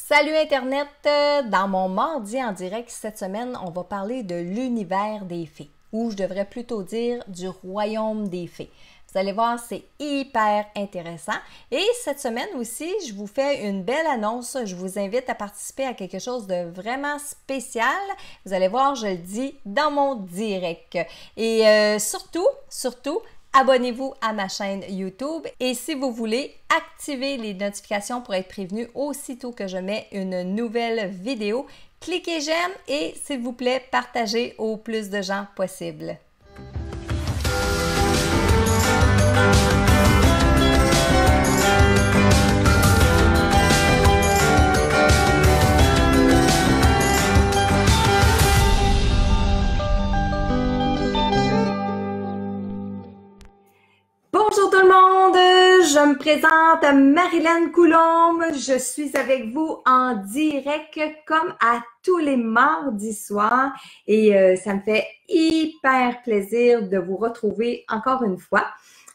Salut Internet! Dans mon mardi en direct cette semaine, on va parler de l'univers des fées, ou je devrais plutôt dire du royaume des fées. Vous allez voir, c'est hyper intéressant. Et cette semaine aussi, je vous fais une belle annonce. Je vous invite à participer à quelque chose de vraiment spécial. Vous allez voir, je le dis dans mon direct. Et surtout, abonnez-vous à ma chaîne YouTube et si vous voulez, activez les notifications pour être prévenu aussitôt que je mets une nouvelle vidéo. Cliquez j'aime et s'il vous plaît, partagez au plus de gens possible. Bonjour tout le monde, je me présente Marilyn Coulombe, je suis avec vous en direct comme à tous les mardis soirs et ça me fait hyper plaisir de vous retrouver encore une fois.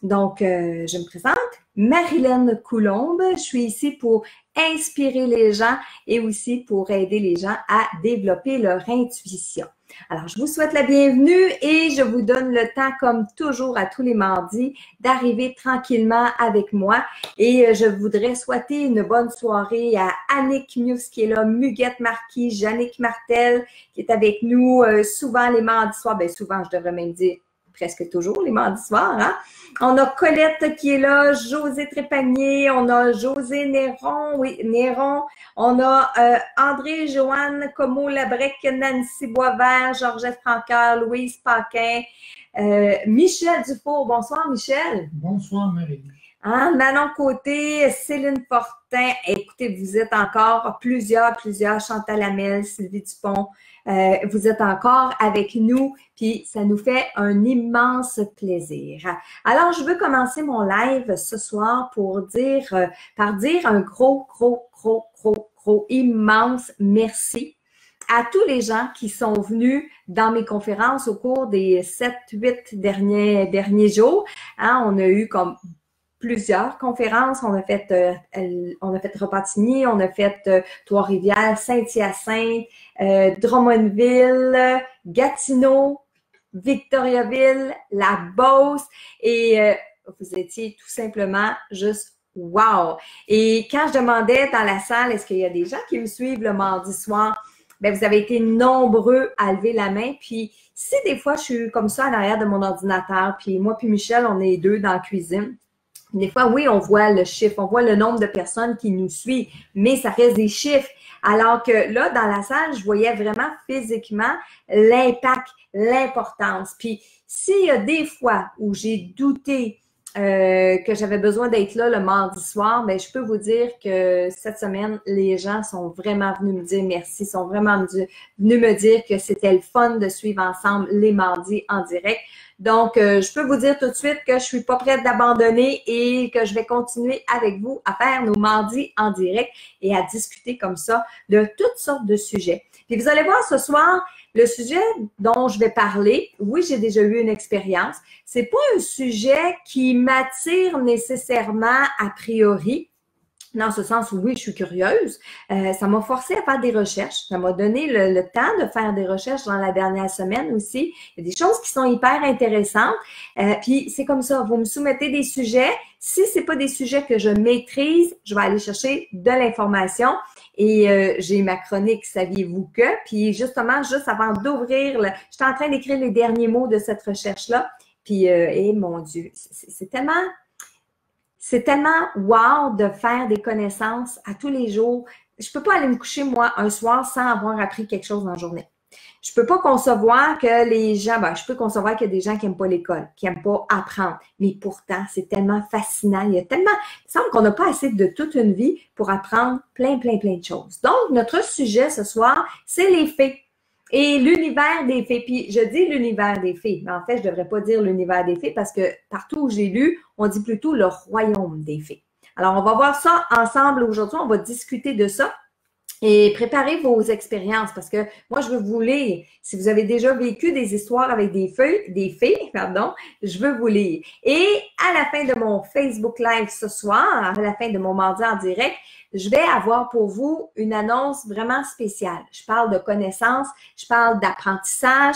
Donc, je me présente, Marilyn Coulombe, je suis ici pour inspirer les gens et aussi pour aider les gens à développer leur intuition. Alors, je vous souhaite la bienvenue et je vous donne le temps, comme toujours à tous les mardis, d'arriver tranquillement avec moi. Et je voudrais souhaiter une bonne soirée à Annick Mius qui est là, Muguette Marquis, Jannick Martel qui est avec nous souvent les mardis soirs. Bien, souvent, je devrais même dire presque toujours les mardis soirs, hein? On a Colette qui est là, José Trépanier, on a José Néron, oui, Néron, on a André, Joanne, Como Labrec, Nancy Boisvert, Georgette Francoeur, Louise Paquin, Michel Dufour. Bonsoir, Michel. Bonsoir, Marie. Hein, Manon Côté, Céline Fortin. Écoutez, vous êtes encore plusieurs, Chantal Hamel, Sylvie Dupont. Vous êtes encore avec nous, puis ça nous fait un immense plaisir. Alors, je veux commencer mon live ce soir par dire un gros, immense merci à tous les gens qui sont venus dans mes conférences au cours des 7-8 derniers jours. Hein, on a eu comme plusieurs conférences. On a fait Repentigny, on a fait Trois-Rivières, Saint-Hyacinthe, Drummondville, Gatineau, Victoriaville, La Beauce et vous étiez tout simplement juste wow! Et quand je demandais dans la salle, est-ce qu'il y a des gens qui me suivent le mardi soir? Bien, vous avez été nombreux à lever la main. Puis, si des fois, je suis comme ça à l'arrière de mon ordinateur, puis moi puis Michel, on est deux dans la cuisine, des fois, oui, on voit le chiffre, on voit le nombre de personnes qui nous suivent, mais ça reste des chiffres. Alors que là, dans la salle, je voyais vraiment physiquement l'impact, l'importance. Puis, s'il y a des fois où j'ai douté que j'avais besoin d'être là le mardi soir, bien, je peux vous dire que cette semaine, les gens sont vraiment venus me dire merci, sont vraiment venus me dire que c'était le fun de suivre ensemble les mardis en direct. Donc, je peux vous dire tout de suite que je suis pas prête d'abandonner et que je vais continuer avec vous à faire nos mardis en direct et à discuter comme ça de toutes sortes de sujets. Puis vous allez voir ce soir, le sujet dont je vais parler, oui, j'ai déjà eu une expérience. C'est pas un sujet qui m'attire nécessairement a priori. Dans ce sens où oui, je suis curieuse. Ça m'a forcé à faire des recherches. Ça m'a donné le temps de faire des recherches dans la dernière semaine aussi. Il y a des choses qui sont hyper intéressantes. Puis c'est comme ça, vous me soumettez des sujets. Si c'est pas des sujets que je maîtrise, je vais aller chercher de l'information. Et j'ai ma chronique Saviez-vous que? Puis justement, juste avant d'ouvrir, j'étais en train d'écrire les derniers mots de cette recherche-là. Puis, mon Dieu, c'est tellement wow de faire des connaissances à tous les jours. Je peux pas aller me coucher, moi, un soir sans avoir appris quelque chose dans la journée. Je peux pas concevoir que les gens, je peux concevoir qu'il y a des gens qui aiment pas l'école, qui aiment pas apprendre. Mais pourtant, c'est tellement fascinant. Il semble qu'on n'a pas assez de toute une vie pour apprendre plein de choses. Donc, notre sujet ce soir, c'est les fées. Et l'univers des fées. Puis, je dis l'univers des fées, mais en fait, je devrais pas dire l'univers des fées parce que partout où j'ai lu, on dit plutôt le royaume des fées. Alors, on va voir ça ensemble aujourd'hui. On va discuter de ça. Et préparez vos expériences parce que moi, je veux vous lire. Si vous avez déjà vécu des histoires avec des fées, pardon, je veux vous lire. Et à la fin de mon Facebook Live ce soir, à la fin de mon mardi en direct, je vais avoir pour vous une annonce vraiment spéciale. Je parle de connaissances, je parle d'apprentissage.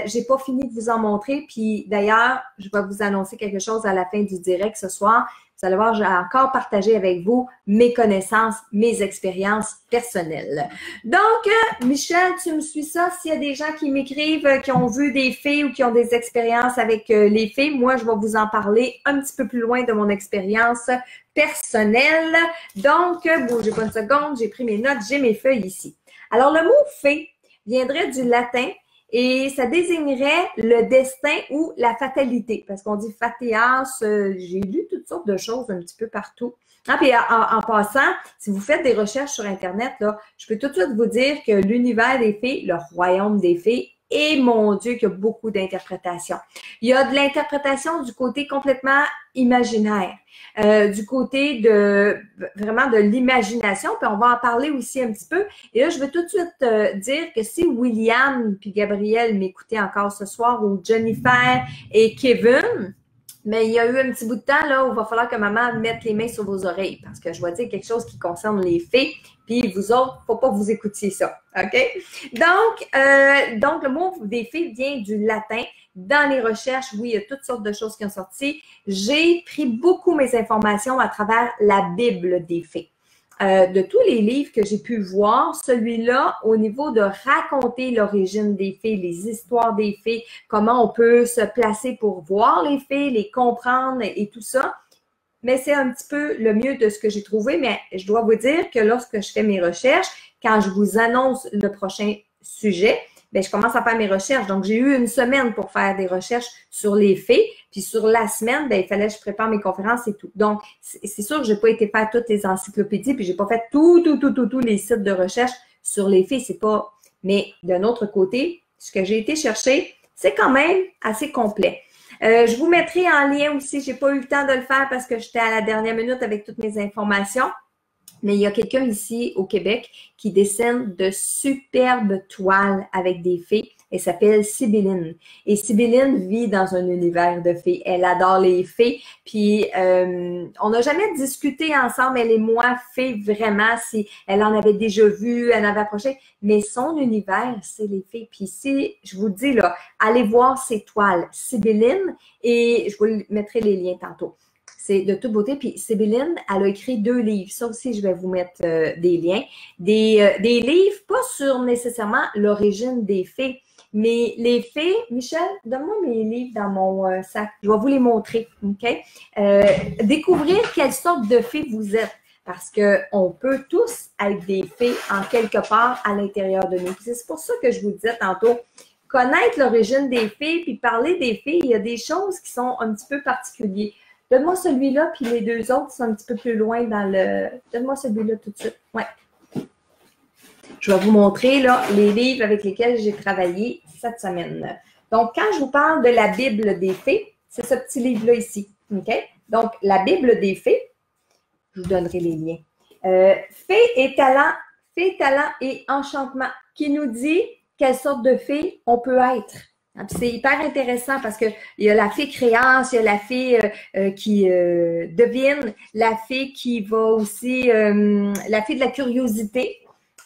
J'ai pas fini de vous en montrer. Puis d'ailleurs, je vais vous annoncer quelque chose à la fin du direct ce soir. Vous allez voir, j'ai encore partagé avec vous mes connaissances, mes expériences personnelles. Donc, Michel, tu me suis ça? S'il y a des gens qui m'écrivent, qui ont vu des fées ou qui ont des expériences avec les fées, moi, je vais vous en parler un petit peu plus loin de mon expérience personnelle. Donc, bougez pas une seconde, j'ai pris mes notes, j'ai mes feuilles ici. Alors, le mot fée viendrait du latin et ça désignerait le destin ou la fatalité, parce qu'on dit fateas, j'ai lu toutes sortes de choses un petit peu partout. Ah, puis en passant, si vous faites des recherches sur Internet, là, je peux tout de suite vous dire que l'univers des fées, le royaume des fées, et mon Dieu, qu'il y a beaucoup d'interprétations. Il y a de l'interprétation du côté complètement imaginaire, du côté de vraiment de l'imagination, puis on va en parler aussi un petit peu. Et là, je veux tout de suite dire que si William puis Gabriel m'écoutaient encore ce soir, ou Jennifer et Kevin, mais il y a eu un petit bout de temps là où il va falloir que maman mette les mains sur vos oreilles parce que je vais dire quelque chose qui concerne les fées, puis vous autres, faut pas que vous écoutiez ça, OK? Donc le mot des fées vient du latin. Dans les recherches, oui, il y a toutes sortes de choses qui ont sorti. J'ai pris beaucoup mes informations à travers la Bible des fées. De tous les livres que j'ai pu voir, celui-là, au niveau de raconter l'origine des fées, les histoires des fées, comment on peut se placer pour voir les fées, les comprendre et tout ça, mais c'est un petit peu le mieux de ce que j'ai trouvé. Mais je dois vous dire que lorsque je fais mes recherches, quand je vous annonce le prochain sujet, bien, je commence à faire mes recherches. Donc, j'ai eu une semaine pour faire des recherches sur les fées. Puis sur la semaine, bien, il fallait que je prépare mes conférences et tout. Donc, c'est sûr que je n'ai pas été faire toutes les encyclopédies, puis je n'ai pas fait tous les sites de recherche sur les fées. C'est pas. Mais d'un autre côté, ce que j'ai été chercher, c'est quand même assez complet. Je vous mettrai en lien aussi. Je n'ai pas eu le temps de le faire parce que j'étais à la dernière minute avec toutes mes informations. Mais il y a quelqu'un ici au Québec qui dessine de superbes toiles avec des fées. Elle s'appelle Sibylline. Et Sibylline vit dans un univers de fées. Elle adore les fées. Puis, on n'a jamais discuté ensemble, elle et moi, fées, vraiment, si elle en avait déjà vu, elle en avait approché. Mais son univers, c'est les fées. Puis ici, je vous dis, là, allez voir ses toiles. Sibylline, et je vous mettrai les liens tantôt. C'est de toute beauté. Puis Sibylline, elle a écrit 2 livres. Ça aussi, je vais vous mettre des liens. Des livres, pas sur nécessairement l'origine des fées, mais les fées. Michel, donne-moi mes livres dans mon sac. Je vais vous les montrer, OK? Découvrir quelle sorte de fées vous êtes. Parce qu'on peut tous être des fées en quelque part à l'intérieur de nous. C'est pour ça que je vous disais tantôt, connaître l'origine des fées, puis parler des fées, il y a des choses qui sont un petit peu particulières. Donne-moi celui-là, puis les 2 autres sont un petit peu plus loin dans le... Donne-moi celui-là tout de suite. Ouais. Je vais vous montrer là, les livres avec lesquels j'ai travaillé cette semaine. Donc, quand je vous parle de la Bible des fées, c'est ce petit livre-là ici. OK? Donc, la Bible des fées, je vous donnerai les liens. Fées, talent et enchantement, qui nous dit quelle sorte de fée on peut être. C'est hyper intéressant parce que il y a la fée créance, il y a la fée qui devine, la fée qui va aussi, la fée de la curiosité.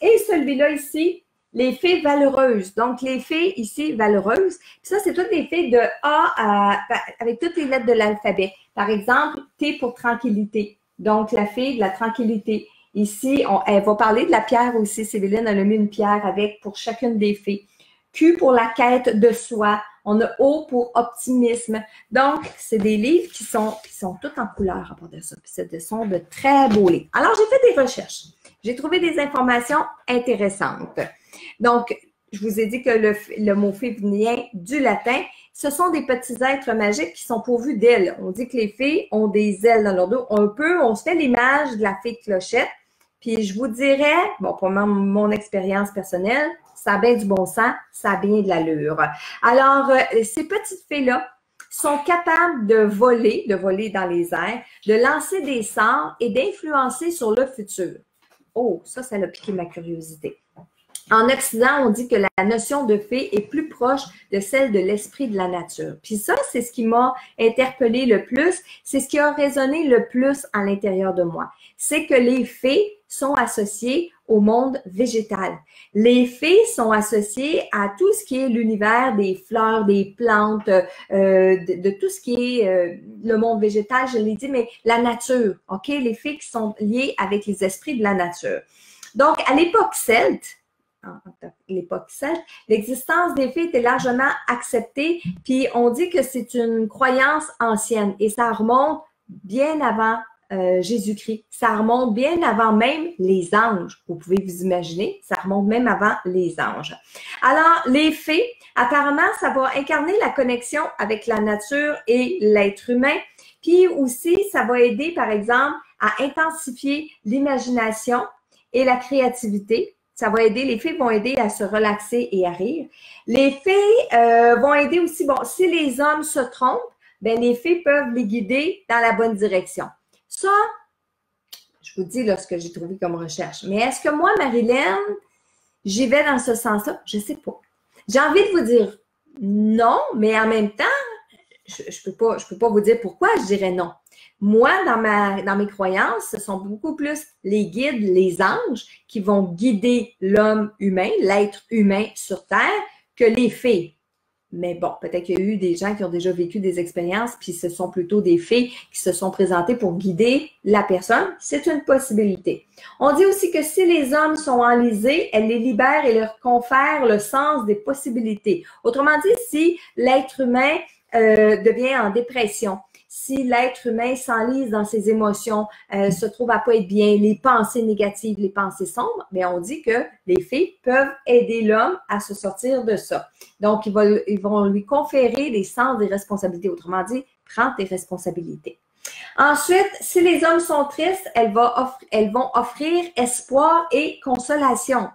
Et celui-là ici, les fées valeureuses. Donc, les fées ici valeureuses. Puis ça, c'est toutes les fées de A avec toutes les lettres de l'alphabet. Par exemple, T pour tranquillité. Donc, la fée de la tranquillité. Ici, elle va parler de la pierre aussi. Sibylline, elle a mis une pierre avec pour chacune des fées. Q pour la quête de soi. On a O pour optimisme. Donc, c'est des livres qui sont tous en couleur à part de ça. Puis ce sont de très beaux livres. Alors, j'ai fait des recherches. J'ai trouvé des informations intéressantes. Donc, je vous ai dit que le mot fée vient du latin. Ce sont des petits êtres magiques qui sont pourvus d'ailes. On dit que les fées ont des ailes dans leur dos. On se fait l'image de la fée clochette. Puis je vous dirais, bon, pour mon expérience personnelle, ça a bien du bon sens, ça a bien de l'allure. Alors, ces petites fées-là sont capables de voler dans les airs, de lancer des sorts et d'influencer sur le futur. Oh, ça a piqué ma curiosité. En Occident, on dit que la notion de fée est plus proche de celle de l'esprit de la nature. Puis ça, c'est ce qui m'a interpellé le plus, c'est ce qui a résonné le plus à l'intérieur de moi. C'est que les fées sont associées au monde végétal. Les fées sont associées à tout ce qui est l'univers des fleurs, des plantes, de tout ce qui est le monde végétal, je l'ai dit, mais la nature, OK? Les fées qui sont liées avec les esprits de la nature. Donc, à l'époque celte, l'existence des fées était largement acceptée, puis on dit que c'est une croyance ancienne et ça remonte bien avant Jésus-Christ. Ça remonte bien avant même les anges. Vous pouvez vous imaginer, ça remonte même avant les anges. Alors, les fées, apparemment, ça va incarner la connexion avec la nature et l'être humain, puis aussi, ça va aider, par exemple, à intensifier l'imagination et la créativité. Ça va aider, les fées vont aider à se relaxer et à rire. Les fées vont aider aussi, bon, si les hommes se trompent, ben les fées peuvent les guider dans la bonne direction. Ça, je vous dis là ce que j'ai trouvé comme recherche. Mais est-ce que moi, Marilyn, j'y vais dans ce sens-là? Je ne sais pas. J'ai envie de vous dire non, mais en même temps, je ne peux pas vous dire pourquoi je dirais non. Moi, dans mes croyances, ce sont beaucoup plus les guides, les anges qui vont guider l'homme humain, l'être humain sur Terre, que les fées. Mais bon, peut-être qu'il y a eu des gens qui ont déjà vécu des expériences, puis ce sont plutôt des fées qui se sont présentées pour guider la personne. C'est une possibilité. On dit aussi que si les hommes sont enlisés, elles les libèrent et leur confèrent le sens des possibilités. Autrement dit, si l'être humain devient en dépression, si l'être humain s'enlise dans ses émotions, se trouve à pas être bien, les pensées négatives, les pensées sombres, bien on dit que les fées peuvent aider l'homme à se sortir de ça. Donc, ils vont lui conférer des sens des responsabilités. Autrement dit, prends tes responsabilités. Ensuite, si les hommes sont tristes, elles vont offrir espoir et consolation.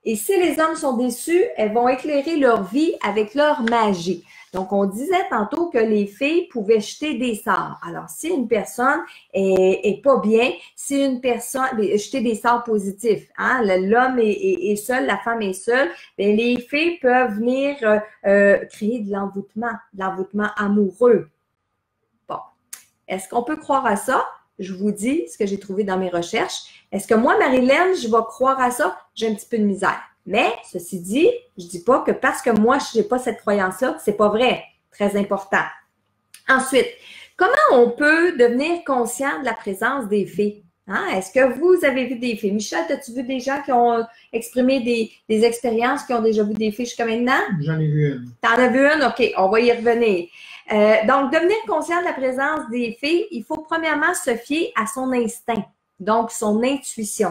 Et si les hommes sont déçus, elles vont éclairer leur vie avec leur magie. Donc, on disait tantôt que les fées pouvaient jeter des sorts. Alors, si une personne est pas bien, si une personne, jeter des sorts positifs, hein, l'homme est seul, la femme est seule, bien, les fées peuvent venir créer de l'envoûtement amoureux. Bon. Est-ce qu'on peut croire à ça? Je vous dis ce que j'ai trouvé dans mes recherches. Est-ce que moi, Marilyn, je vais croire à ça? J'ai un petit peu de misère. Mais, ceci dit, je dis pas que parce que moi, je n'ai pas cette croyance-là, c'est pas vrai. Très important. Ensuite, comment on peut devenir conscient de la présence des fées? Hein? Est-ce que vous avez vu des fées? Michel, as-tu vu des gens qui ont exprimé des expériences, qui ont déjà vu des fées jusqu'à maintenant? J'en ai vu une. T'en as vu une? OK, on va y revenir. Donc, devenir conscient de la présence des fées, il faut premièrement se fier à son instinct, donc son intuition.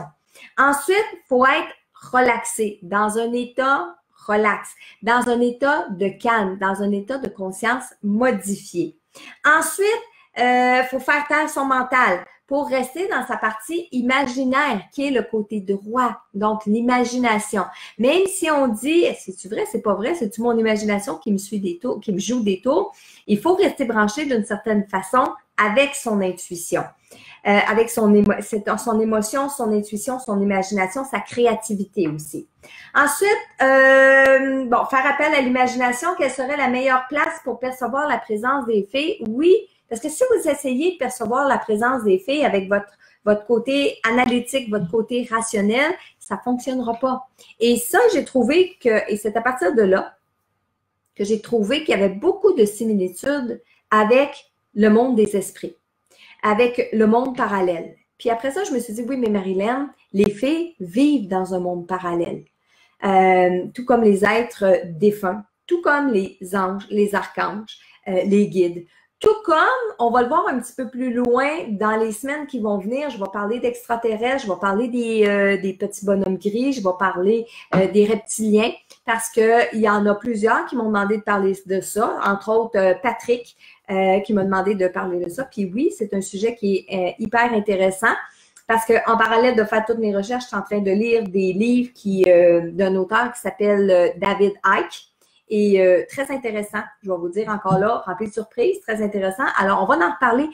Ensuite, il faut être relaxé, dans un état relax, dans un état de calme, dans un état de conscience modifié. Ensuite, il faut faire taire son mental pour rester dans sa partie imaginaire, qui est le côté droit, donc l'imagination. Même si on dit, c'est-tu vrai, c'est pas vrai, c'est-tu mon imagination qui me suit des tours, qui me joue des tours, il faut rester branché d'une certaine façon avec son intuition. Avec son émotion, son intuition, son imagination, sa créativité aussi. Ensuite, faire appel à l'imagination, quelle serait la meilleure place pour percevoir la présence des fées? Oui, parce que si vous essayez de percevoir la présence des fées avec votre côté analytique, votre côté rationnel, ça ne fonctionnera pas. Et ça, j'ai trouvé et c'est à partir de là que j'ai trouvé qu'il y avait beaucoup de similitudes avec le monde des esprits, avec le monde parallèle. Puis après ça, je me suis dit, oui, mais Marilyn, les fées vivent dans un monde parallèle, tout comme les êtres défunts, tout comme les anges, les archanges, les guides. Tout comme, on va le voir un petit peu plus loin dans les semaines qui vont venir, je vais parler d'extraterrestres, je vais parler des petits bonhommes gris, je vais parler des reptiliens, parce qu'il y en a plusieurs qui m'ont demandé de parler de ça, entre autres Patrick, qui m'a demandé de parler de ça. Puis oui, c'est un sujet qui est hyper intéressant, parce qu'en parallèle de faire toutes mes recherches, je suis en train de lire des livres d'un auteur qui s'appelle David Icke. Et très intéressant, je vais vous dire encore là, rempli de surprises, très intéressant. Alors, on va en reparler.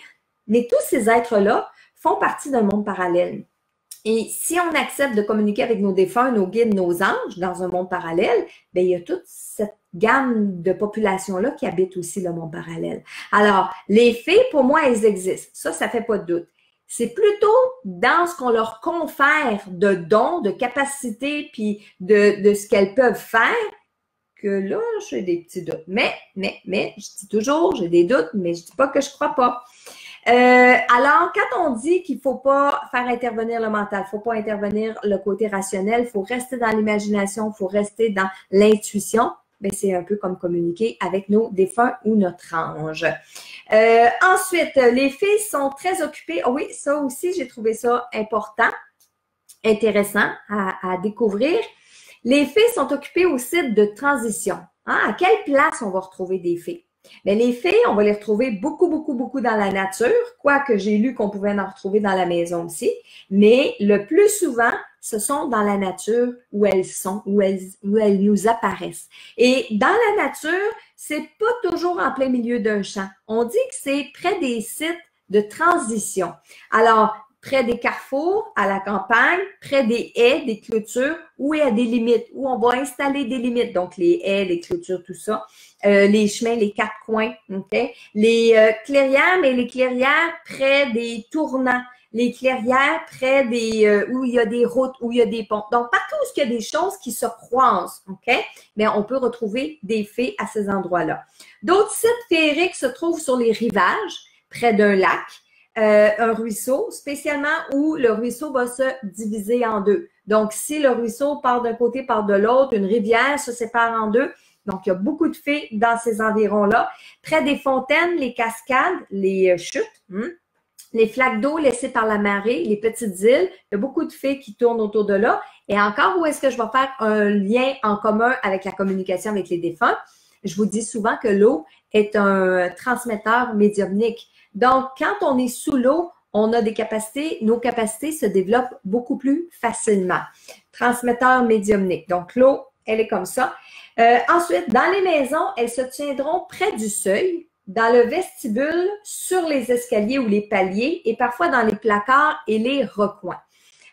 Mais tous ces êtres-là font partie d'un monde parallèle. Et si on accepte de communiquer avec nos défunts, nos guides, nos anges dans un monde parallèle, bien, il y a toute cette gamme de populations-là qui habitent aussi le monde parallèle. Alors, les fées, pour moi, elles existent. Ça fait pas de doute. C'est plutôt dans ce qu'on leur confère de dons, de capacités, puis de ce qu'elles peuvent faire, que là, j'ai des petits doutes. Mais, je dis toujours, j'ai des doutes, mais je dis pas que je crois pas. Alors, quand on dit qu'il faut pas faire intervenir le mental, faut pas intervenir le côté rationnel, faut rester dans l'imagination, faut rester dans l'intuition, ben c'est un peu comme communiquer avec nos défunts ou notre ange. Ensuite, les fées sont très occupées. Oh oui, ça aussi, j'ai trouvé ça important, intéressant à découvrir. Les fées sont occupées au site de transition. Hein? À quelle place on va retrouver des fées? Mais les fées, on va les retrouver beaucoup dans la nature, quoique j'ai lu qu'on pouvait en retrouver dans la maison aussi, mais le plus souvent, ce sont dans la nature où elles sont, où elles nous apparaissent. Et dans la nature, c'est pas toujours en plein milieu d'un champ. On dit que c'est près des sites de transition. Alors, près des carrefours, à la campagne, près des haies, des clôtures, où il y a des limites, où on va installer des limites. Donc, les haies, les clôtures, tout ça. Les chemins, les quatre coins, OK? Les clairières, mais les clairières près des tournants. Les clairières près des où il y a des routes, où il y a des ponts. Donc, partout où il y a des choses qui se croisent, OK? Bien, on peut retrouver des fées à ces endroits-là. D'autres sites féeriques se trouvent sur les rivages, près d'un lac. Un ruisseau, spécialement où le ruisseau va se diviser en deux. Donc, si le ruisseau part d'un côté, part de l'autre, une rivière se sépare en deux. Donc, il y a beaucoup de fées dans ces environs-là. Près des fontaines, les cascades, les chutes, les flaques d'eau laissées par la marée, les petites îles, il y a beaucoup de fées qui tournent autour de là. Et encore, où est-ce que je vais faire un lien en commun avec la communication avec les défunts? Je vous dis souvent que l'eau est un transmetteur médiumnique. Donc, quand on est sous l'eau, on a des capacités, nos capacités se développent beaucoup plus facilement. Transmetteur médiumnique. Donc, l'eau, elle est comme ça. Ensuite, dans les maisons, elles se tiendront près du seuil, dans le vestibule, sur les escaliers ou les paliers et parfois dans les placards et les recoins.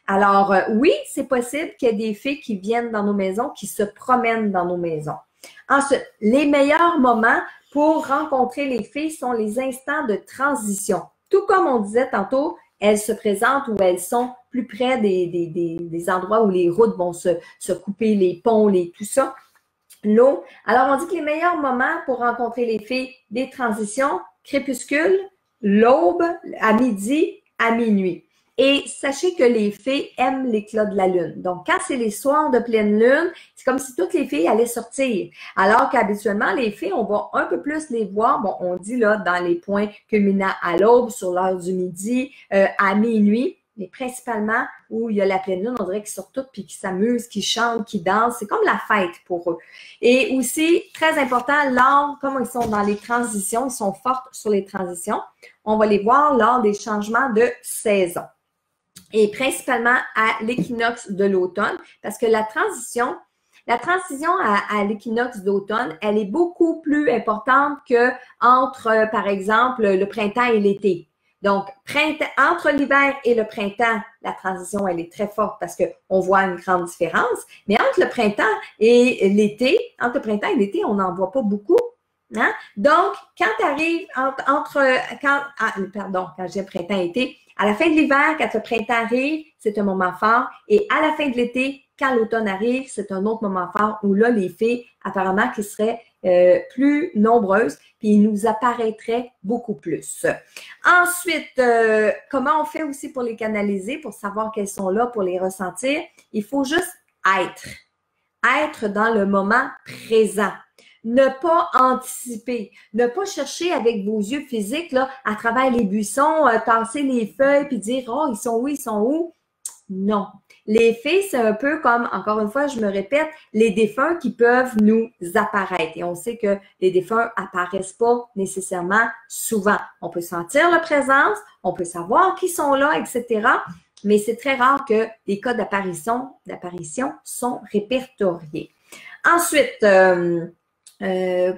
Alors, oui, c'est possible qu'il y ait des fées qui viennent dans nos maisons, qui se promènent dans nos maisons. Ensuite, les meilleurs moments pour rencontrer les fées sont les instants de transition. Tout comme on disait tantôt, elles se présentent ou elles sont plus près des endroits où les routes vont se couper, les ponts, tout ça. L'eau. Alors, on dit que les meilleurs moments pour rencontrer les fées, des transitions, crépuscule, l'aube, à midi, à minuit. Et sachez que les fées aiment l'éclat de la lune. Donc, quand c'est les soirs de pleine lune, c'est comme si toutes les filles allaient sortir. Alors qu'habituellement, les fées, on va un peu plus les voir. Bon, on dit là, dans les points culminants à l'aube, sur l'heure du midi, à minuit. Mais principalement, où il y a la pleine lune, on dirait qu'ils sortent toutes puis qu'ils s'amusent, qu'ils chantent, qu'ils dansent. C'est comme la fête pour eux. Et aussi, très important, lors, comme ils sont dans les transitions, ils sont fortes sur les transitions, on va les voir lors des changements de saison. Et principalement à l'équinoxe de l'automne, parce que la transition à l'équinoxe d'automne, elle est beaucoup plus importante que entre, par exemple, le printemps et l'été. Donc, entre l'hiver et le printemps, la transition, elle est très forte parce qu'on voit une grande différence. Mais entre le printemps et l'été, on n'en voit pas beaucoup. Hein? Donc, quand tu arrives quand j'ai printemps-été, à la fin de l'hiver, quand le printemps arrive, c'est un moment fort. Et à la fin de l'été, quand l'automne arrive, c'est un autre moment fort où là, les fées, apparemment, qui seraient plus nombreuses, puis ils nous apparaîtraient beaucoup plus. Ensuite, comment on fait aussi pour les canaliser, pour savoir qu'elles sont là, pour les ressentir? Il faut juste être dans le moment présent. Ne pas anticiper, ne pas chercher avec vos yeux physiques là, à travers les buissons, tasser les feuilles puis dire « Oh, ils sont où, ils sont où? » Non. Les fées, c'est un peu comme, encore une fois, je me répète, les défunts qui peuvent nous apparaître. Et on sait que les défunts apparaissent pas nécessairement souvent. On peut sentir leur présence, on peut savoir qu'ils sont là, etc. Mais c'est très rare que les cas d'apparition sont répertoriés. Ensuite,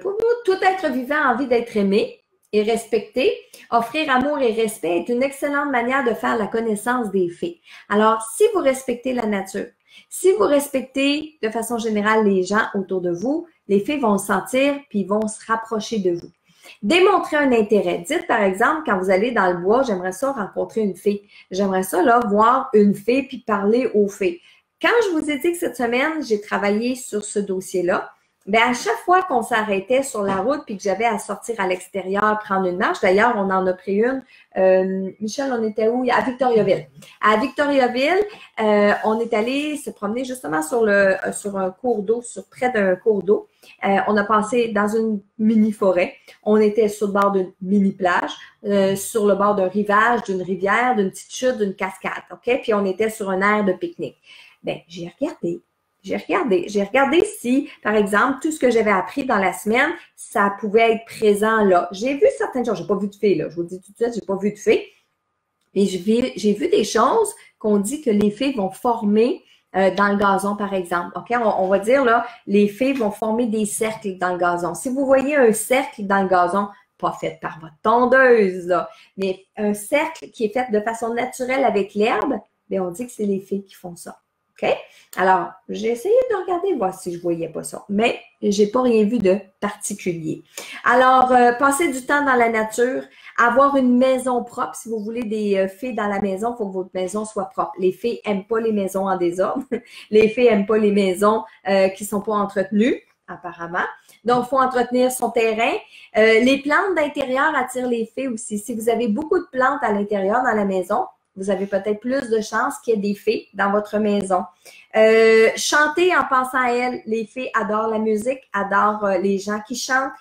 pour tout être vivant a envie d'être aimé et respecter. Offrir amour et respect est une excellente manière de faire la connaissance des fées. Alors, si vous respectez la nature, si vous respectez de façon générale les gens autour de vous, les fées vont le sentir puis ils vont se rapprocher de vous. Démontrer un intérêt. Dites par exemple, quand vous allez dans le bois, j'aimerais ça rencontrer une fée. J'aimerais ça là voir une fée puis parler aux fées. Quand je vous ai dit que cette semaine, j'ai travaillé sur ce dossier-là, bien, à chaque fois qu'on s'arrêtait sur la route puis que j'avais à sortir à l'extérieur, prendre une marche, d'ailleurs, on en a pris une. Michel, on était où? À Victoriaville. À Victoriaville, on est allé se promener justement sur un cours d'eau, près d'un cours d'eau. On a passé dans une mini-forêt. On était sur le bord d'une mini-plage, sur le bord d'un rivage, d'une rivière, d'une petite chute, d'une cascade. OK? Puis on était sur un aire de pique-nique. Bien, j'ai regardé si, par exemple, tout ce que j'avais appris dans la semaine, ça pouvait être présent là. J'ai vu certaines choses. J'ai pas vu de fées, là. Je vous le dis tout de suite, j'ai pas vu de fées. Mais j'ai vu des choses qu'on dit que les fées vont former dans le gazon, par exemple. OK? On va dire, là, les fées vont former des cercles dans le gazon. Si vous voyez un cercle dans le gazon, pas fait par votre tondeuse, là, mais un cercle qui est fait de façon naturelle avec l'herbe, bien, on dit que c'est les fées qui font ça. OK? Alors, j'ai essayé de regarder, voir si je voyais pas ça, mais j'ai pas rien vu de particulier. Alors, passer du temps dans la nature, avoir une maison propre. Si vous voulez des fées dans la maison, il faut que votre maison soit propre. Les fées aiment pas les maisons en désordre. Les fées aiment pas les maisons qui sont pas entretenues, apparemment. Donc, il faut entretenir son terrain. Les plantes d'intérieur attirent les fées aussi. Si vous avez beaucoup de plantes à l'intérieur dans la maison, vous avez peut-être plus de chances qu'il y ait des fées dans votre maison. Chanter en pensant à elles. Les fées adorent la musique, adorent les gens qui chantent.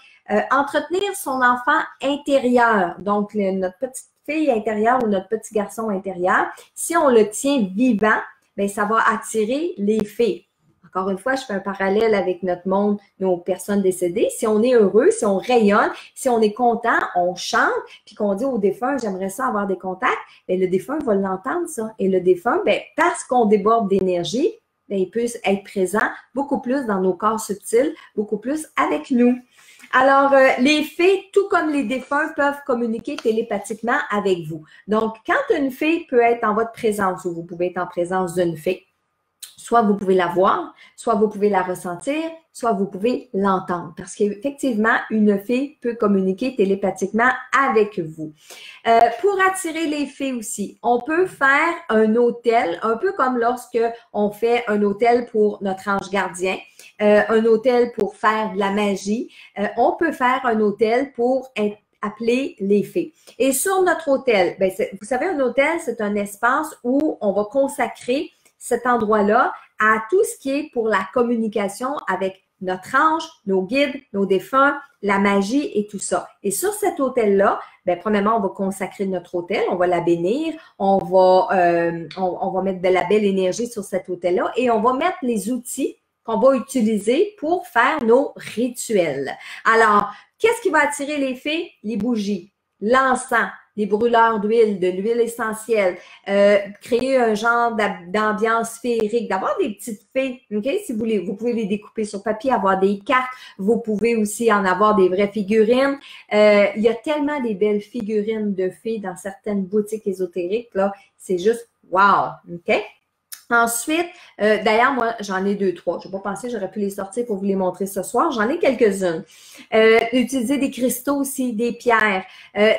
Entretenir son enfant intérieur, donc notre petite fille intérieure ou notre petit garçon intérieur. Si on le tient vivant, bien, ça va attirer les fées. Encore une fois, je fais un parallèle avec notre monde, nos personnes décédées. Si on est heureux, si on rayonne, si on est content, on chante, puis qu'on dit au défunt, j'aimerais ça avoir des contacts, bien, le défunt va l'entendre, ça. Et le défunt, bien, parce qu'on déborde d'énergie, bien, il peut être présent beaucoup plus dans nos corps subtils, beaucoup plus avec nous. Alors, les fées, tout comme les défunts, peuvent communiquer télépathiquement avec vous. Donc, quand une fée peut être en votre présence ou vous pouvez être en présence d'une fée, soit vous pouvez la voir, soit vous pouvez la ressentir, soit vous pouvez l'entendre. Parce qu'effectivement, une fée peut communiquer télépathiquement avec vous. Pour attirer les fées aussi, on peut faire un hôtel, un peu comme lorsque on fait un hôtel pour notre ange gardien, un hôtel pour faire de la magie. On peut faire un hôtel pour appeler les fées. Et sur notre hôtel, bien, vous savez, un hôtel, c'est un espace où on va consacrer cet endroit-là à tout ce qui est pour la communication avec notre ange, nos guides, nos défunts, la magie et tout ça. Et sur cet hôtel-là, bien, premièrement, on va consacrer notre hôtel, on va la bénir, on va mettre de la belle énergie sur cet hôtel-là et on va mettre les outils qu'on va utiliser pour faire nos rituels. Alors, qu'est-ce qui va attirer les fées? Les bougies, l'encens, les brûleurs d'huile, de l'huile essentielle, créer un genre d'ambiance féerique, d'avoir des petites fées, ok? Si vous voulez, vous pouvez les découper sur papier, avoir des cartes, vous pouvez aussi en avoir des vraies figurines. Il y a tellement des belles figurines de fées dans certaines boutiques ésotériques, là, c'est juste wow, ok? Ensuite, d'ailleurs, moi, j'en ai 2-3. Je n'ai pas pensé, j'aurais pu les sortir pour vous les montrer ce soir. J'en ai quelques-unes. Utiliser des cristaux aussi, des pierres,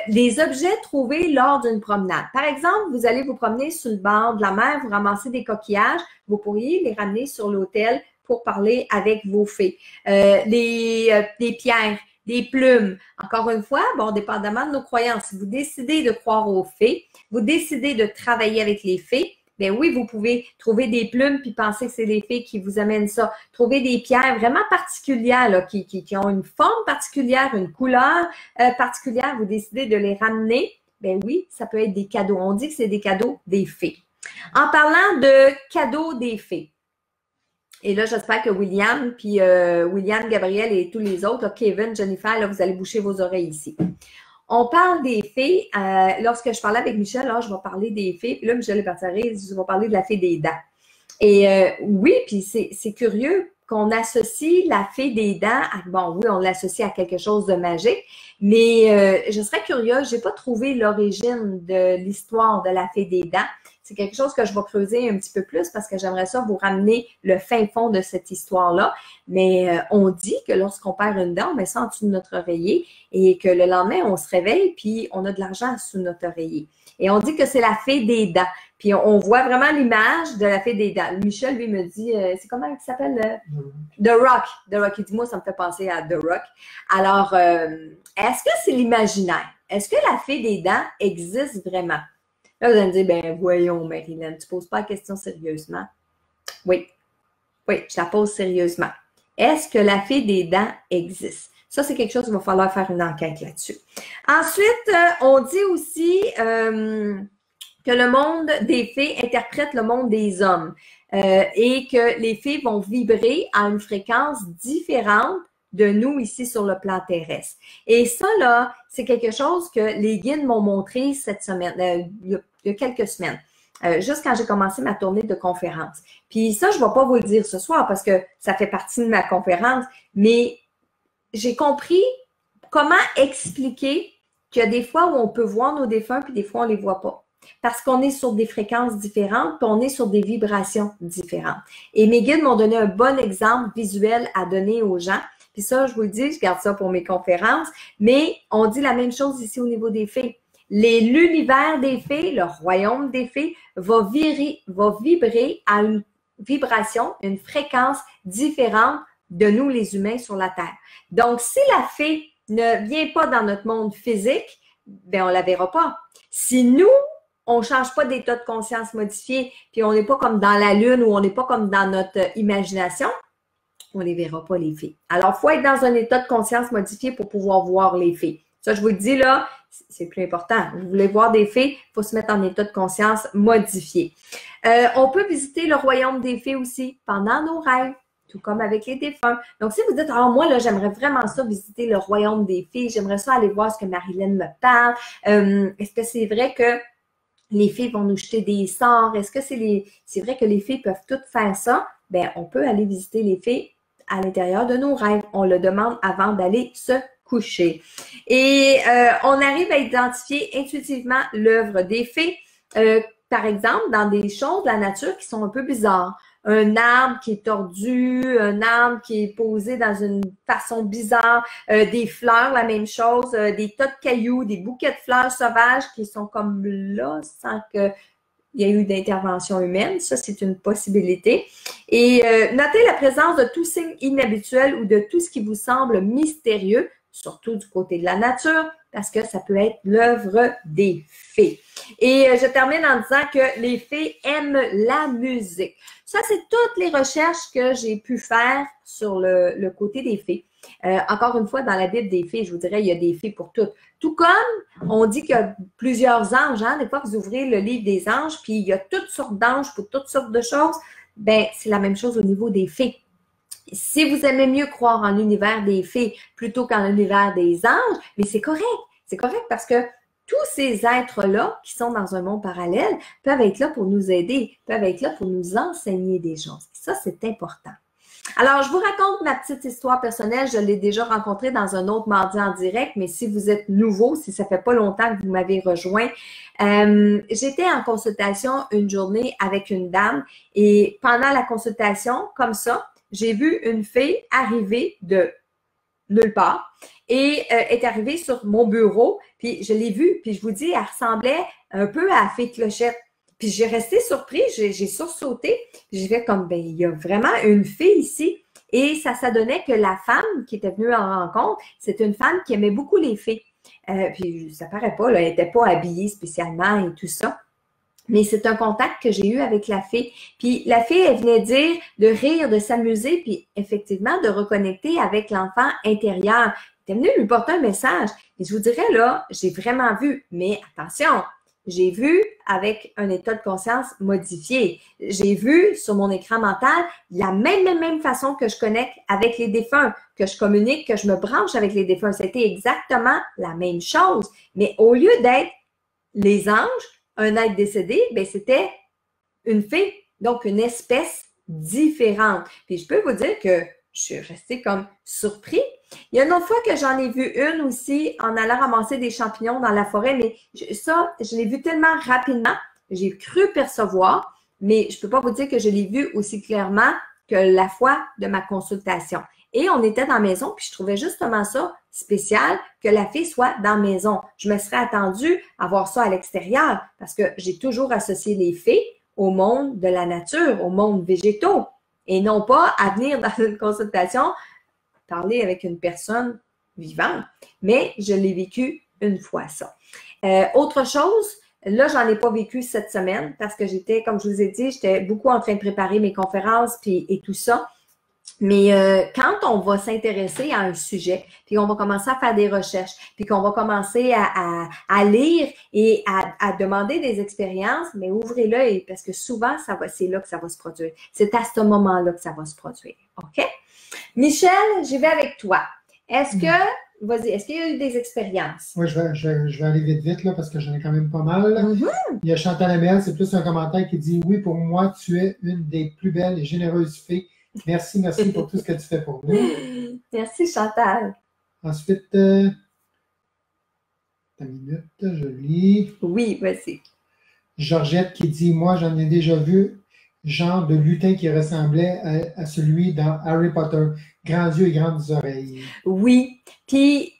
des objets trouvés lors d'une promenade. Par exemple, vous allez vous promener sur le bord de la mer, vous ramassez des coquillages, vous pourriez les ramener sur l'hôtel pour parler avec vos fées. Des pierres, des plumes. Encore une fois, bon, dépendamment de nos croyances, si vous décidez de croire aux fées, vous décidez de travailler avec les fées, bien oui, vous pouvez trouver des plumes puis penser que c'est les fées qui vous amènent ça. Trouver des pierres vraiment particulières là, qui ont une forme particulière, une couleur particulière, vous décidez de les ramener. Bien oui, ça peut être des cadeaux. On dit que c'est des cadeaux des fées. En parlant de cadeaux des fées, et là, j'espère que William, puis William, Gabriel et tous les autres, là, Kevin, Jennifer, là, vous allez boucher vos oreilles ici. On parle des fées. Lorsque je parlais avec Michel, là, je vais parler des fées. Puis là, Michel est parti, je vais parler de la fée des dents. Et oui, puis c'est curieux qu'on associe la fée des dents à, bon, oui, on l'associe à quelque chose de magique, mais je serais curieuse, j'ai pas trouvé l'origine de l'histoire de la fée des dents. C'est quelque chose que je vais creuser un petit peu plus parce que j'aimerais ça vous ramener le fin fond de cette histoire-là. Mais on dit que lorsqu'on perd une dent, on met ça en dessous de notre oreiller et que le lendemain, on se réveille puis on a de l'argent sous notre oreiller. Et on dit que c'est la fée des dents. Puis on voit vraiment l'image de la fée des dents. Michel, lui, me dit, c'est comment il s'appelle? The Rock. The Rock. Il dit, moi, ça me fait penser à The Rock. Alors, est-ce que c'est l'imaginaire? Est-ce que la fée des dents existe vraiment? Là, vous allez me dire, ben voyons, Marilyn, tu ne poses pas la question sérieusement. Oui, je la pose sérieusement. Est-ce que la fée des dents existe? Ça, c'est quelque chose qu'il va falloir faire une enquête là-dessus. Ensuite, on dit aussi que le monde des fées interprète le monde des hommes et que les fées vont vibrer à une fréquence différente de nous ici sur le plan terrestre. Et ça, là, c'est quelque chose que les guides m'ont montré cette semaine, il y a quelques semaines, juste quand j'ai commencé ma tournée de conférences. Puis ça, je ne vais pas vous le dire ce soir parce que ça fait partie de ma conférence, mais j'ai compris comment expliquer qu'il y a des fois où on peut voir nos défunts, puis des fois, on ne les voit pas. Parce qu'on est sur des fréquences différentes, puis on est sur des vibrations différentes. Et mes guides m'ont donné un bon exemple visuel à donner aux gens. Puis ça, je vous le dis, je garde ça pour mes conférences, mais on dit la même chose ici au niveau des fées. L'univers des fées, le royaume des fées, va vibrer à une vibration, une fréquence différente de nous, les humains, sur la Terre. Donc, si la fée ne vient pas dans notre monde physique, ben on la verra pas. Si nous, on change pas d'état de conscience modifié, puis on n'est pas comme dans la Lune ou on n'est pas comme dans notre imagination, on les verra pas, les fées. Alors, il faut être dans un état de conscience modifié pour pouvoir voir les fées. Ça, je vous le dis là, c'est plus important. Vous voulez voir des fées, il faut se mettre en état de conscience modifié. On peut visiter le royaume des fées aussi pendant nos rêves, tout comme avec les défunts. Donc, si vous dites, alors moi, là, j'aimerais vraiment ça, visiter le royaume des fées, j'aimerais ça aller voir ce que Marilyn me parle. Est-ce que c'est vrai que les fées vont nous jeter des sorts? Est-ce que c'est vrai que les fées peuvent toutes faire ça? Bien, on peut aller visiter les fées à l'intérieur de nos rêves. On le demande avant d'aller se coucher. Et on arrive à identifier intuitivement l'œuvre des fées. Par exemple, dans des choses de la nature qui sont un peu bizarres. Un arbre qui est tordu, un arbre qui est posé dans une façon bizarre, des fleurs, la même chose, des tas de cailloux, des bouquets de fleurs sauvages qui sont comme là sans qu'il y ait eu d'intervention humaine. Ça, c'est une possibilité. Et notez la présence de tout signe inhabituel ou de tout ce qui vous semble mystérieux, surtout du côté de la nature, parce que ça peut être l'œuvre des fées. Et je termine en disant que les fées aiment la musique. Ça, c'est toutes les recherches que j'ai pu faire sur le côté des fées. Encore une fois, dans la Bible des fées, je vous dirais, il y a des fées pour toutes. Tout comme on dit qu'il y a plusieurs anges. Hein? Des fois, vous ouvrez le livre des anges, puis il y a toutes sortes d'anges pour toutes sortes de choses. Ben, c'est la même chose au niveau des fées. Si vous aimez mieux croire en l'univers des fées plutôt qu'en l'univers des anges, mais c'est correct. C'est correct parce que tous ces êtres-là qui sont dans un monde parallèle peuvent être là pour nous aider, peuvent être là pour nous enseigner des choses. Ça, c'est important. Alors, je vous raconte ma petite histoire personnelle. Je l'ai déjà rencontrée dans un autre mardi en direct, mais si vous êtes nouveau, si ça fait pas longtemps que vous m'avez rejoint, j'étais en consultation une journée avec une dame et pendant la consultation, comme ça, j'ai vu une fille arriver de nulle part et est arrivée sur mon bureau, puis je l'ai vue, puis je vous dis, elle ressemblait un peu à la fée Clochette. Puis j'ai resté surpris, j'ai sursauté, puis j'ai fait comme, ben, il y a vraiment une fille ici. Et ça donnait que la femme qui était venue en rencontre, c'était une femme qui aimait beaucoup les fées. Puis ça paraît pas, là, elle n'était pas habillée spécialement et tout ça. Mais c'est un contact que j'ai eu avec la fée. Puis la fée, elle venait dire de rire, de s'amuser, puis effectivement de reconnecter avec l'enfant intérieur. Elle était venue lui porter un message. Et je vous dirais, là, j'ai vraiment vu, mais attention, j'ai vu avec un état de conscience modifié. J'ai vu sur mon écran mental la même façon que je connecte avec les défunts, que je communique, que je me branche avec les défunts. C'était exactement la même chose. Mais au lieu d'être les anges, un être décédé, ben c'était une fée, donc une espèce différentes. Puis je peux vous dire que je suis restée comme surpris. Il y a une autre fois que j'en ai vu une aussi en allant ramasser des champignons dans la forêt, mais ça, je l'ai vu tellement rapidement, j'ai cru percevoir, mais je peux pas vous dire que je l'ai vu aussi clairement que la fois de ma consultation. Et on était dans la maison, puis je trouvais justement ça spécial que la fille soit dans la maison. Je me serais attendue à voir ça à l'extérieur parce que j'ai toujours associé les fées au monde de la nature, au monde végétaux, et non pas à venir dans une consultation parler avec une personne vivante. Mais je l'ai vécu une fois, ça. Autre chose, là, j'en ai pas vécu cette semaine parce que j'étais, comme je vous ai dit, j'étais beaucoup en train de préparer mes conférences et tout ça. Mais quand on va s'intéresser à un sujet, puis on va commencer à faire des recherches, puis qu'on va commencer à lire et à demander des expériences, mais ouvrez l'œil parce que souvent, c'est là que ça va se produire. C'est à ce moment-là que ça va se produire. OK? Michel, j'y vais avec toi. Est-ce qu'il y a eu des expériences? Oui, je vais aller vite là, parce que j'en ai quand même pas mal. Il y a Chantal Amel, c'est plus un commentaire qui dit « Oui, pour moi, tu es une des plus belles et généreuses fées. Merci pour tout ce que tu fais pour nous. » Merci, Chantal. Ensuite, une minute, je lis. Oui, vas-y. Georgette qui dit « Moi, j'en ai déjà vu genre de lutin qui ressemblait à celui dans Harry Potter. Grands yeux et grandes oreilles. » Oui. Puis,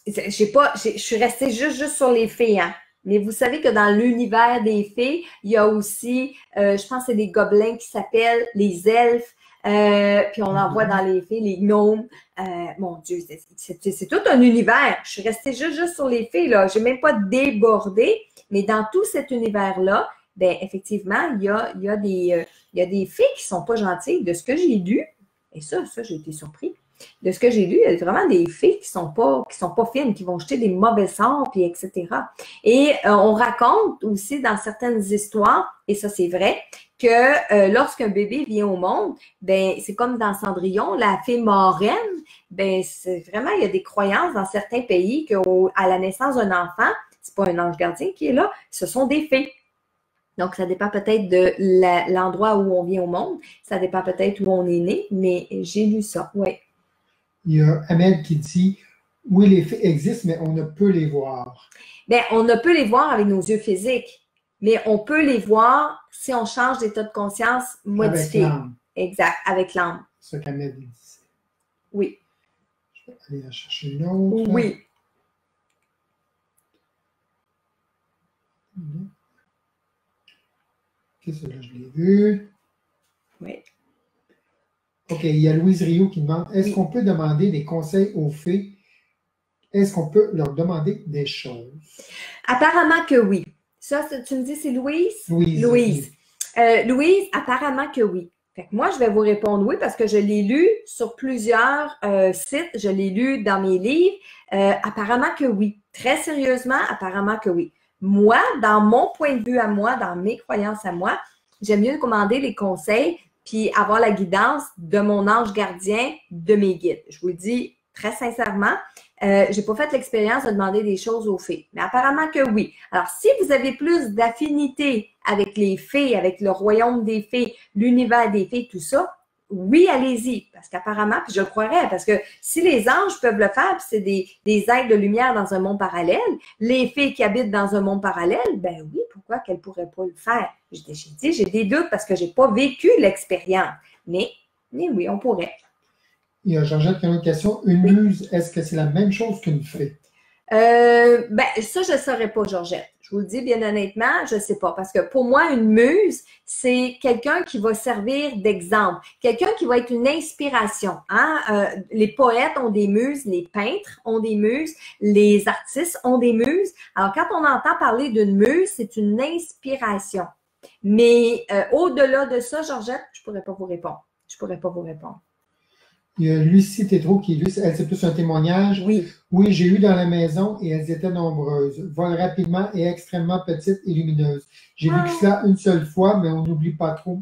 je suis restée juste sur les fées, hein. Mais vous savez que dans l'univers des fées, il y a aussi, je pense que c'est des gobelins qui s'appellent les elfes. Puis on en voit dans les fées, les gnomes. Mon Dieu, c'est tout un univers. Je suis restée juste sur les fées, là. J'ai même pas débordé. Mais dans tout cet univers-là, ben effectivement, il y a des fées qui sont pas gentilles. De ce que j'ai lu, et ça, j'ai été surpris. De ce que j'ai lu, il y a vraiment des fées qui sont pas fines, qui vont jeter des mauvais sorts, puis etc. Et on raconte aussi dans certaines histoires, et ça c'est vrai, que lorsqu'un bébé vient au monde, ben c'est comme dans Cendrillon, la fée marraine, ben c'est vraiment, il y a des croyances dans certains pays qu'à la naissance d'un enfant, c'est pas un ange gardien qui est là, ce sont des fées. Donc, ça dépend peut-être de l'endroit où on vient au monde, ça dépend peut-être où on est né, mais j'ai lu ça, oui. Il y a Ahmed qui dit « Oui, les fées existent, mais on ne peut les voir. » Bien, on ne peut les voir avec nos yeux physiques, mais on peut les voir si on change d'état de conscience modifié. Avec l'âme. Exact, avec l'âme. C'est ce qu'Ahmed dit. Oui. Je vais aller en chercher une autre. Oui. Ok, celle-là, je l'ai vue. Oui. OK, il y a Louise Rio qui demande « Est-ce qu'on peut demander des conseils aux fées? Est-ce qu'on peut leur demander des choses? » Apparemment que oui. Ça, tu me dis, c'est Louise? Louise. Louise, apparemment que oui. Fait que moi, je vais vous répondre oui parce que je l'ai lu sur plusieurs sites. Je l'ai lu dans mes livres. Apparemment que oui. Très sérieusement, apparemment que oui. Moi, dans mon point de vue à moi, dans mes croyances à moi, j'aime mieux demander les conseils puis avoir la guidance de mon ange gardien, de mes guides. Je vous le dis très sincèrement, j'ai pas fait l'expérience de demander des choses aux fées, mais apparemment que oui. Alors, si vous avez plus d'affinité avec les fées, avec le royaume des fées, l'univers des fées, tout ça, oui, allez-y, parce qu'apparemment, puis je le croirais, parce que si les anges peuvent le faire, puis c'est des êtres de lumière dans un monde parallèle, les fées qui habitent dans un monde parallèle, ben oui, pourquoi qu'elles ne pourraient pas le faire? J'ai dit, j'ai des doutes parce que j'ai pas vécu l'expérience, mais oui, on pourrait. Il y a Georgette qui a une autre question. Une muse, est-ce que c'est la même chose qu'une fée? Ben, ça, je ne saurais pas, Georgette. Je vous le dis bien honnêtement, je ne sais pas. Parce que pour moi, une muse, c'est quelqu'un qui va servir d'exemple. Quelqu'un qui va être une inspiration. Hein? Les poètes ont des muses, les peintres ont des muses, les artistes ont des muses. Alors, quand on entend parler d'une muse, c'est une inspiration. Mais au-delà de ça, Georgette, je ne pourrais pas vous répondre. Je ne pourrais pas vous répondre. Il y a Lucie Tétrault qui, elle, c'est plus un témoignage. Oui. Oui, j'ai eu dans la maison et elles étaient nombreuses. Volent rapidement et extrêmement petites et lumineuses. J'ai vécu cela une seule fois, mais on n'oublie pas trop.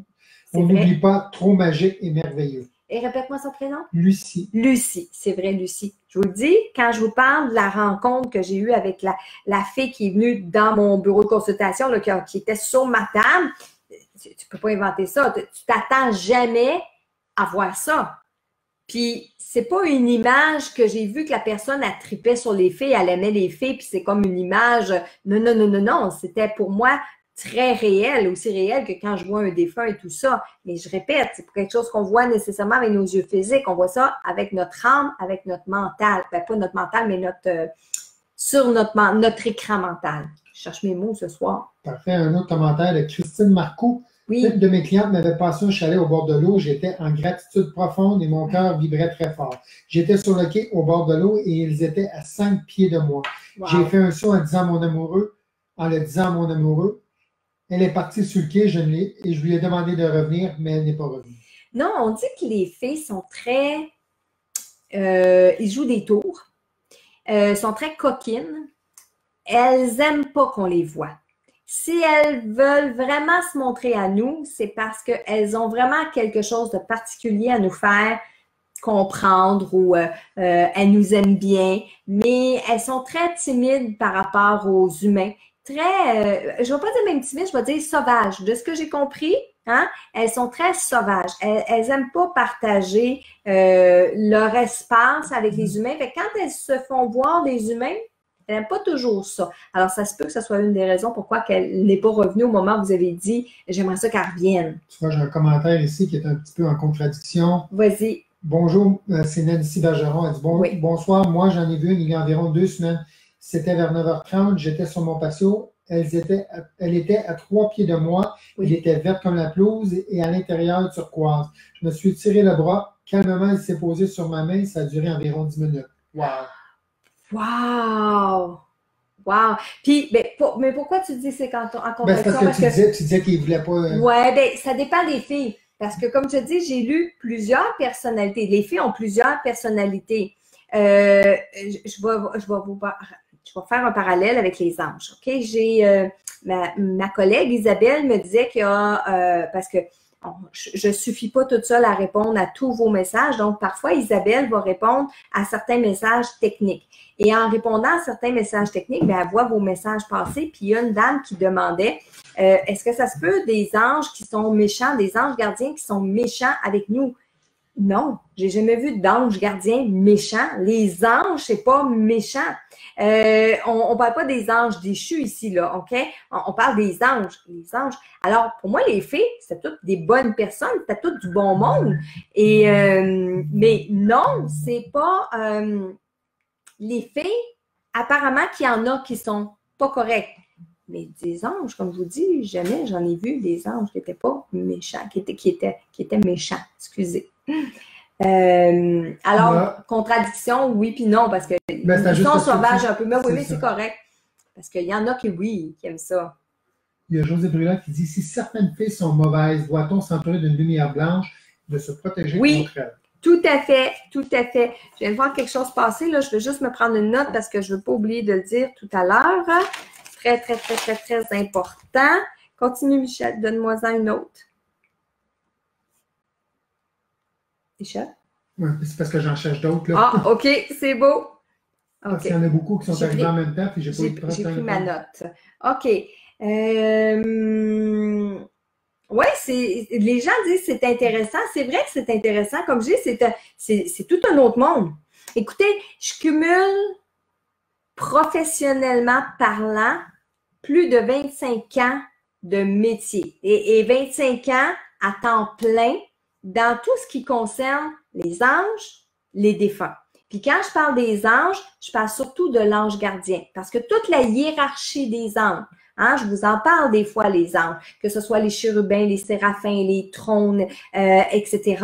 On n'oublie pas, trop magique et merveilleux. Et répète-moi son prénom. Lucie. Lucie, c'est vrai, Lucie. Je vous le dis, quand je vous parle de la rencontre que j'ai eue avec la fée qui est venue dans mon bureau de consultation, là, qui était sur ma table, tu peux pas inventer ça. Tu t'attends jamais à voir ça. Puis, c'est pas une image que j'ai vue que la personne, elle tripait sur les filles, elle aimait les filles, puis c'est comme une image. Non, non, non, non, non. C'était pour moi très réel, aussi réel que quand je vois un défunt et tout ça. Mais je répète, c'est pas quelque chose qu'on voit nécessairement avec nos yeux physiques. On voit ça avec notre âme, avec notre mental. Ben, pas notre mental, mais sur notre écran mental. Je cherche mes mots ce soir. Parfait. Un autre commentaire de Christine Marcoux. Oui. Une de mes clientes m'avait passé un chalet au bord de l'eau. J'étais en gratitude profonde et mon cœur vibrait très fort. J'étais sur le quai au bord de l'eau et ils étaient à 5 pieds de moi. Wow. J'ai fait un saut en le disant à mon amoureux. Elle est partie sur le quai, et je lui ai demandé de revenir, mais elle n'est pas revenue. Non, on dit que les filles sont très... ils jouent des tours. Sont très coquines. Elles n'aiment pas qu'on les voit. Si elles veulent vraiment se montrer à nous, c'est parce qu'elles ont vraiment quelque chose de particulier à nous faire comprendre ou elles nous aiment bien, mais elles sont très timides par rapport aux humains. Je ne vais pas dire même timides, je vais dire sauvages. De ce que j'ai compris, hein, elles sont très sauvages. Elles n'aiment pas partager leur espace avec les humains. Fait que quand elles se font voir des humains, elle n'aime pas toujours ça. Alors, ça se peut que ce soit une des raisons pourquoi elle n'est pas revenue au moment où vous avez dit « j'aimerais ça qu'elle revienne ». Tu vois, j'ai un commentaire ici qui est un petit peu en contradiction. Vas-y. Bonjour, c'est Nancy Bergeron. Elle dit oui. Bonsoir, moi j'en ai vu une il y a environ 2 semaines. C'était vers 9h30, j'étais sur mon patio. Elle était à 3 pieds de moi. Oui. Elle était verte comme la pelouse et à l'intérieur turquoise. Je me suis tiré le bras. Calmement, elle s'est posée sur ma main. Ça a duré environ 10 minutes. Wow! Wow! Wow! Puis, mais pourquoi tu dis c'est en contradiction? Parce que tu disais qu'il ne voulait pas... Oui, ça dépend des filles. Parce que, comme je dis, j'ai lu plusieurs personnalités. Les filles ont plusieurs personnalités. Je vais faire un parallèle avec les anges. OK? J'ai ma collègue Isabelle me disait qu'il y a... parce que je ne suffis pas toute seule à répondre à tous vos messages. Donc, parfois, Isabelle va répondre à certains messages techniques. Et en répondant à certains messages techniques, bien, elle voit vos messages passer. Puis, il y a une dame qui demandait, est-ce que ça se peut des anges qui sont méchants, des anges gardiens qui sont méchants avec nous? Non, j'ai jamais vu d'ange gardien méchant. Les anges, c'est pas méchant. On parle pas des anges déchus ici, là, OK? On parle des anges. Les anges. Alors, pour moi, les fées, c'est toutes des bonnes personnes, c'est toutes du bon monde. Et mais non, c'est pas les fées, apparemment qu'il y en a qui sont pas corrects. Mais des anges, comme je vous dis, jamais j'en ai vu des anges qui n'étaient pas méchants, qui étaient méchants, excusez. Alors, contradiction, oui puis non, parce que ils sont sauvages un peu, mais oui, mais c'est correct. Parce qu'il y en a qui, oui, qui aiment ça. Il y a José Brûlant qui dit, si certaines filles sont mauvaises, doit-on s'entourer d'une lumière blanche, de se protéger contre elles? Tout à fait, tout à fait. Je viens de voir quelque chose passer, là. Je vais juste me prendre une note parce que je ne veux pas oublier de le dire tout à l'heure. Très, très, très, très, très important. Continue, Michel. Donne-moi-en une autre. Michel? Oui, c'est parce que j'en cherche d'autres. Ah, OK, c'est beau. Parce qu'il y en a beaucoup qui sont arrivés en même temps, puis j'ai pris ma note. OK. Oui, les gens disent que c'est intéressant. C'est vrai que c'est intéressant. Comme je dis, c'est tout un autre monde. Écoutez, je cumule professionnellement parlant plus de 25 ans de métier et 25 ans à temps plein dans tout ce qui concerne les anges, les défunts. Puis quand je parle des anges, je parle surtout de l'ange gardien parce que toute la hiérarchie des anges, hein, je vous en parle des fois, les anges, que ce soit les chérubins, les séraphins, les trônes, etc.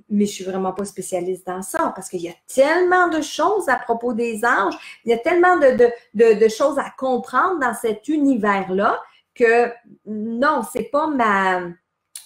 Mais je suis vraiment pas spécialiste dans ça parce qu'il y a tellement de choses à propos des anges, il y a tellement de choses à comprendre dans cet univers-là que non, c'est pas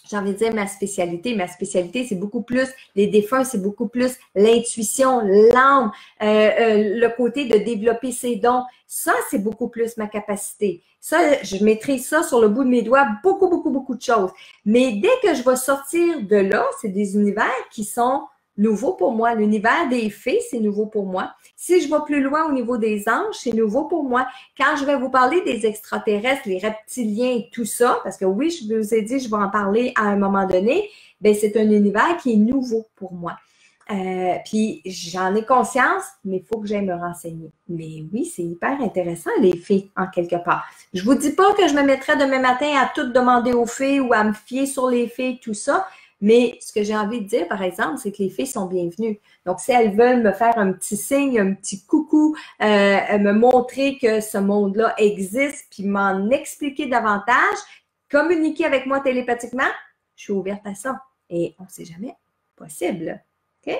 j'ai envie de dire ma spécialité. Ma spécialité, c'est beaucoup plus les défunts, c'est beaucoup plus l'intuition, l'âme, le côté de développer ses dons. Ça, c'est beaucoup plus ma capacité. Ça, je maîtrise ça sur le bout de mes doigts, beaucoup, beaucoup, beaucoup de choses. Mais dès que je vais sortir de là, c'est des univers qui sont nouveau pour moi. L'univers des fées, c'est nouveau pour moi. Si je vais plus loin au niveau des anges, c'est nouveau pour moi. Quand je vais vous parler des extraterrestres, les reptiliens et tout ça, parce que oui, je vous ai dit, je vais en parler à un moment donné, bien, c'est un univers qui est nouveau pour moi. Puis j'en ai conscience, mais il faut que j'aille me renseigner. Mais oui, c'est hyper intéressant, les fées, en quelque part. Je vous dis pas que je me mettrai demain matin à tout demander aux fées ou à me fier sur les fées, tout ça. Mais ce que j'ai envie de dire, par exemple, c'est que les fées sont bienvenues. Donc, si elles veulent me faire un petit signe, un petit coucou, me montrer que ce monde-là existe, puis m'en expliquer davantage, communiquer avec moi télépathiquement, je suis ouverte à ça. Et on ne sait jamais, possible. OK?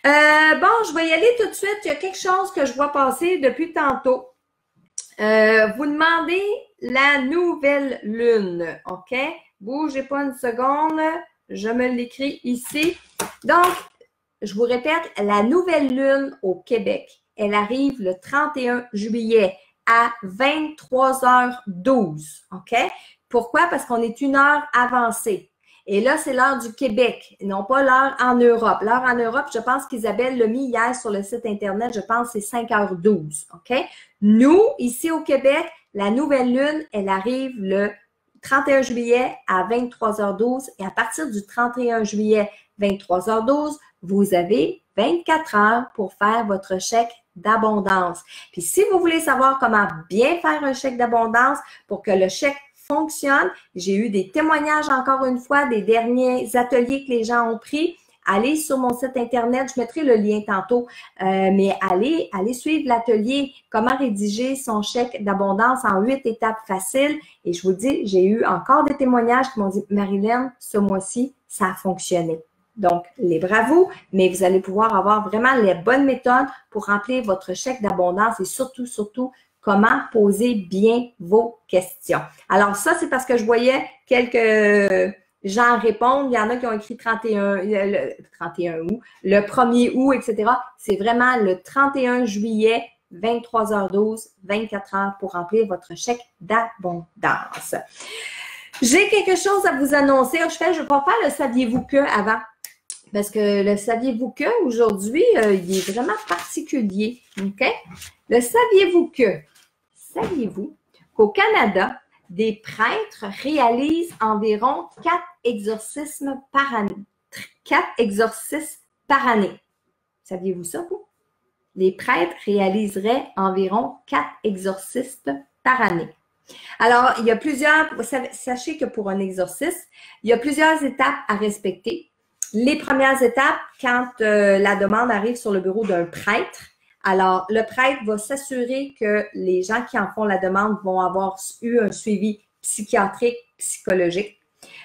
Bon, je vais y aller tout de suite. Il y a quelque chose que je vois passer depuis tantôt. Vous demandez la nouvelle lune. OK? Bougez pas une seconde. Je me l'écris ici. Donc, je vous répète, la nouvelle lune au Québec, elle arrive le 31 juillet à 23h12. OK? Pourquoi? Parce qu'on est une heure avancée. Et là, c'est l'heure du Québec, non pas l'heure en Europe. L'heure en Europe, je pense qu'Isabelle l'a mis hier sur le site Internet, je pense que c'est 5h12. OK? Nous, ici au Québec, la nouvelle lune, elle arrive le 31 juillet à 23h12 et à partir du 31 juillet 23h12, vous avez 24 heures pour faire votre chèque d'abondance. Puis si vous voulez savoir comment bien faire un chèque d'abondance pour que le chèque fonctionne, j'ai eu des témoignages encore une fois des derniers ateliers que les gens ont pris. Allez sur mon site Internet, je mettrai le lien tantôt, mais allez suivre l'atelier « Comment rédiger son chèque d'abondance en 8 étapes faciles ». Et je vous dis, j'ai eu encore des témoignages qui m'ont dit « Marilyn, ce mois-ci, ça a fonctionné ». Donc, libre à vous, mais vous allez pouvoir avoir vraiment les bonnes méthodes pour remplir votre chèque d'abondance et surtout, comment poser bien vos questions. Alors ça, c'est parce que je voyais quelques gens répondre. Il y en a qui ont écrit 31 août, le 1er août, etc. C'est vraiment le 31 juillet, 23h12, 24 heures pour remplir votre chèque d'abondance. J'ai quelque chose à vous annoncer. Je vais pas faire le saviez-vous que avant. Parce que le saviez-vous que aujourd'hui, il est vraiment particulier. OK? Le saviez-vous que? Saviez-vous qu'au Canada, des prêtres réalisent environ 4 exorcismes par année. 4 exorcismes par année. Saviez-vous ça, vous? Les prêtres réaliseraient environ 4 exorcismes par année. Alors, il y a plusieurs, sachez que pour un exorcisme, il y a plusieurs étapes à respecter. Les premières étapes, quand la demande arrive sur le bureau d'un prêtre, alors le prêtre va s'assurer que les gens qui en font la demande vont avoir eu un suivi psychiatrique, psychologique,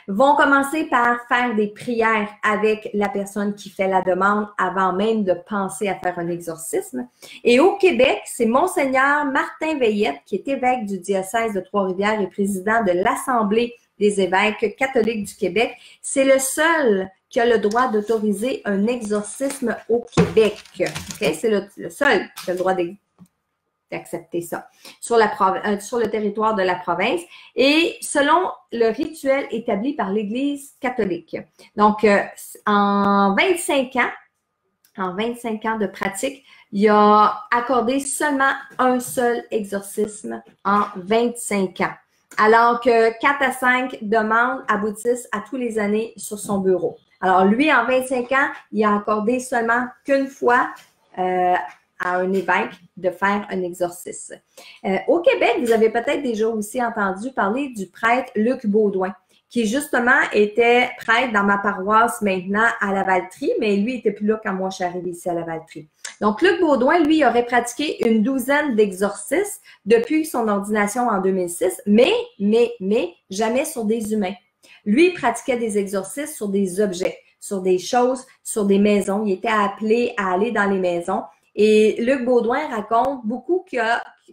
vont commencer par faire des prières avec la personne qui fait la demande avant même de penser à faire un exorcisme. Et au Québec, c'est Monseigneur Martin Veillette, qui est évêque du diocèse de Trois-Rivières et président de l'Assemblée des évêques catholiques du Québec. C'est le seul qui a le droit d'autoriser un exorcisme au Québec. Okay? C'est le seul qui a le droit d'accepter ça sur le territoire de la province et selon le rituel établi par l'Église catholique. Donc, en 25 ans de pratique, il a accordé seulement un seul exorcisme en 25 ans. Alors que 4 à 5 demandes aboutissent à tous les années sur son bureau. Alors, lui, en 25 ans, il a accordé seulement qu'une fois à un évêque de faire un exorcisme. Au Québec, vous avez peut-être déjà aussi entendu parler du prêtre Luc Baudouin, qui justement était prêtre dans ma paroisse maintenant à Lavaltrie, mais lui, il n'était plus là quand moi je suis arrivée ici à Lavaltrie. Donc, Luc Baudouin, lui, aurait pratiqué une douzaine d'exorcismes depuis son ordination en 2006, mais jamais sur des humains. Lui, il pratiquait des exorcismes sur des objets, sur des choses, sur des maisons. Il était appelé à aller dans les maisons Et Luc Baudouin raconte beaucoup que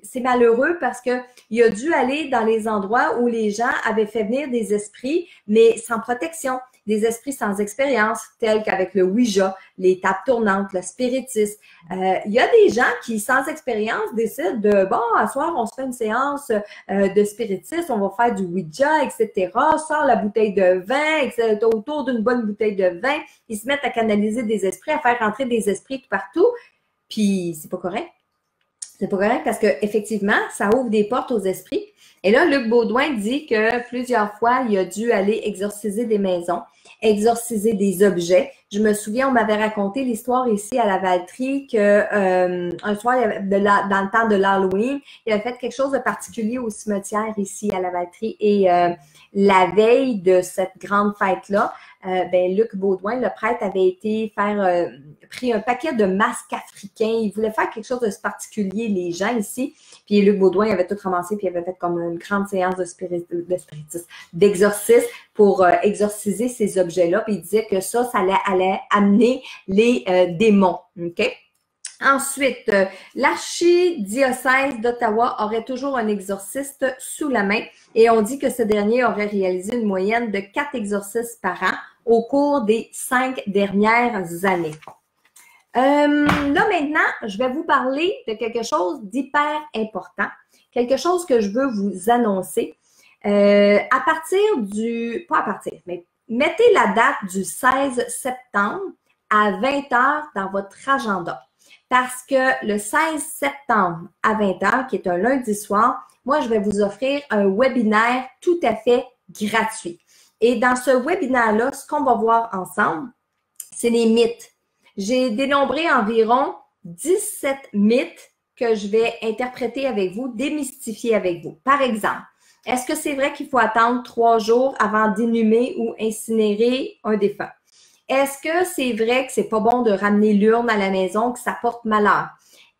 c'est malheureux parce qu'il a dû aller dans les endroits où les gens avaient fait venir des esprits, mais sans protection, des esprits sans expérience, tels qu'avec le Ouija, les tables tournantes, le spiritisme. Il y a des gens qui, sans expérience, décident de, bon, à soir, on se fait une séance de spiritisme, on va faire du Ouija, etc. Sort la bouteille de vin, etc. Autour d'une bonne bouteille de vin, ils se mettent à canaliser des esprits, à faire rentrer des esprits tout partout, puis c'est pas correct. C'est pas correct parce que effectivement, ça ouvre des portes aux esprits. Et là, Luc Baudouin dit que plusieurs fois, il a dû aller exorciser des maisons, exorciser des objets. Je me souviens, on m'avait raconté l'histoire ici à la Valtrie que un soir, dans le temps de l'Halloween, il avait fait quelque chose de particulier au cimetière ici à la Valtrie. Et la veille de cette grande fête-là, Luc Baudouin, le prêtre, avait été pris un paquet de masques africains. Il voulait faire quelque chose de particulier, les gens ici. Puis Luc Baudouin avait tout ramassé, puis il avait fait comme une grande séance de spiritisme, d'exorcisme pour exorciser ces objets-là. Puis il disait que ça allait amener les démons. OK? Ensuite, l'archidiocèse d'Ottawa aurait toujours un exorciste sous la main et on dit que ce dernier aurait réalisé une moyenne de 4 exorcismes par an au cours des 5 dernières années. Là, maintenant, je vais vous parler de quelque chose d'hyper important, quelque chose que je veux vous annoncer. Pas à partir, mais mettez la date du 16 septembre à 20h dans votre agenda. Parce que le 16 septembre à 20h, qui est un lundi soir, moi, je vais vous offrir un webinaire tout à fait gratuit. Et dans ce webinaire-là, ce qu'on va voir ensemble, c'est les mythes. J'ai dénombré environ 17 mythes que je vais interpréter avec vous, démystifier avec vous. Par exemple, est-ce que c'est vrai qu'il faut attendre 3 jours avant d'inhumer ou incinérer un défunt? Est-ce que c'est vrai que c'est pas bon de ramener l'urne à la maison, que ça porte malheur?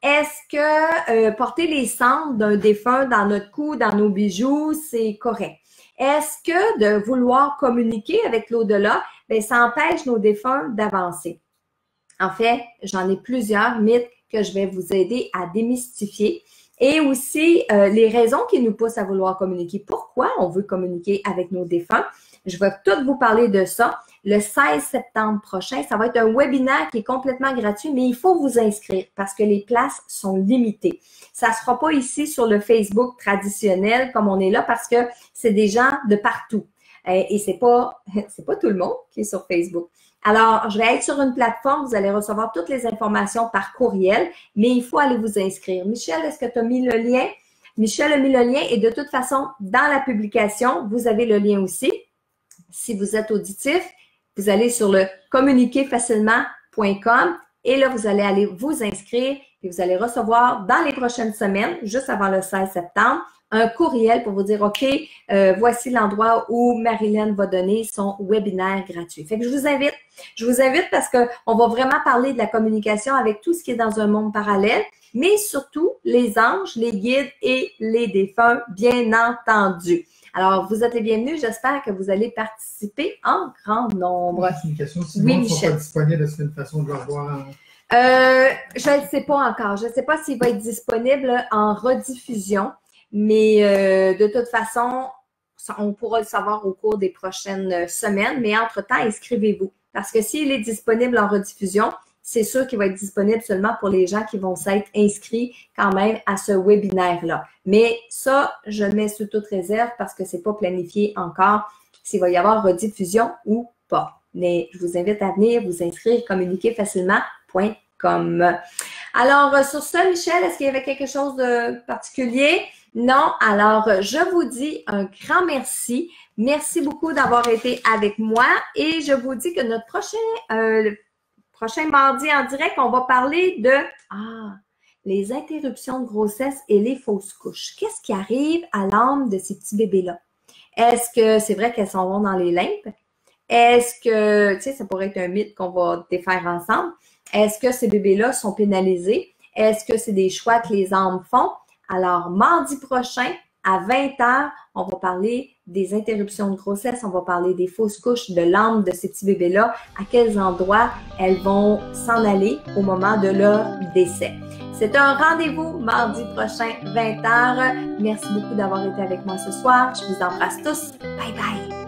Est-ce que porter les cendres d'un défunt dans notre cou, dans nos bijoux, c'est correct? Est-ce que de vouloir communiquer avec l'au-delà, ça empêche nos défunts d'avancer? En fait, j'en ai plusieurs mythes que je vais vous aider à démystifier et aussi les raisons qui nous poussent à vouloir communiquer. Pourquoi on veut communiquer avec nos défunts? Je vais tout vous parler de ça. Le 16 septembre prochain, ça va être un webinaire qui est complètement gratuit, mais il faut vous inscrire parce que les places sont limitées. Ça ne se fera pas ici sur le Facebook traditionnel comme on est là parce que c'est des gens de partout. Et c'est pas tout le monde qui est sur Facebook. Alors, je vais être sur une plateforme, vous allez recevoir toutes les informations par courriel, mais il faut aller vous inscrire. Michel, est-ce que tu as mis le lien? Michel a mis le lien et de toute façon, dans la publication, vous avez le lien aussi. Si vous êtes auditif, vous allez sur le communiquerfacilement.com et là, vous allez aller vous inscrire et vous allez recevoir dans les prochaines semaines, juste avant le 16 septembre, un courriel pour vous dire, OK, voici l'endroit où Marilyn va donner son webinaire gratuit. Fait que je vous invite parce qu'on va vraiment parler de la communication avec tout ce qui est dans un monde parallèle, mais surtout les anges, les guides et les défunts, bien entendu. Alors, vous êtes les bienvenus. J'espère que vous allez participer en grand nombre. C'est une question. Si oui, ne sont pas disponibles, est-ce qu'il y a une façon de le revoir? Je ne sais pas encore. Je ne sais pas s'il va être disponible en rediffusion, mais de toute façon, on pourra le savoir au cours des prochaines semaines. Mais entre-temps, inscrivez-vous. Parce que s'il est disponible en rediffusion, c'est sûr qu'il va être disponible seulement pour les gens qui vont s'être inscrits quand même à ce webinaire-là. Mais ça, je mets sous toute réserve parce que c'est pas planifié encore s'il va y avoir rediffusion ou pas. Mais je vous invite à venir vous inscrire communiquerfacilement.com. Alors, sur ce, Michel, est-ce qu'il y avait quelque chose de particulier? Non. Alors, je vous dis un grand merci. Merci beaucoup d'avoir été avec moi et je vous dis que notre prochain mardi en direct, on va parler de les interruptions de grossesse et les fausses couches. Qu'est-ce qui arrive à l'âme de ces petits bébés-là? Est-ce que c'est vrai qu'elles s'en vont dans les limbes? Est-ce que, tu sais, ça pourrait être un mythe qu'on va défaire ensemble. Est-ce que ces bébés-là sont pénalisés? Est-ce que c'est des choix que les âmes font? Alors, mardi prochain, À 20h, on va parler des interruptions de grossesse, on va parler des fausses couches, de l'âme de ces petits bébés-là, à quels endroits elles vont s'en aller au moment de leur décès. C'est un rendez-vous mardi prochain, 20h. Merci beaucoup d'avoir été avec moi ce soir. Je vous embrasse tous. Bye bye!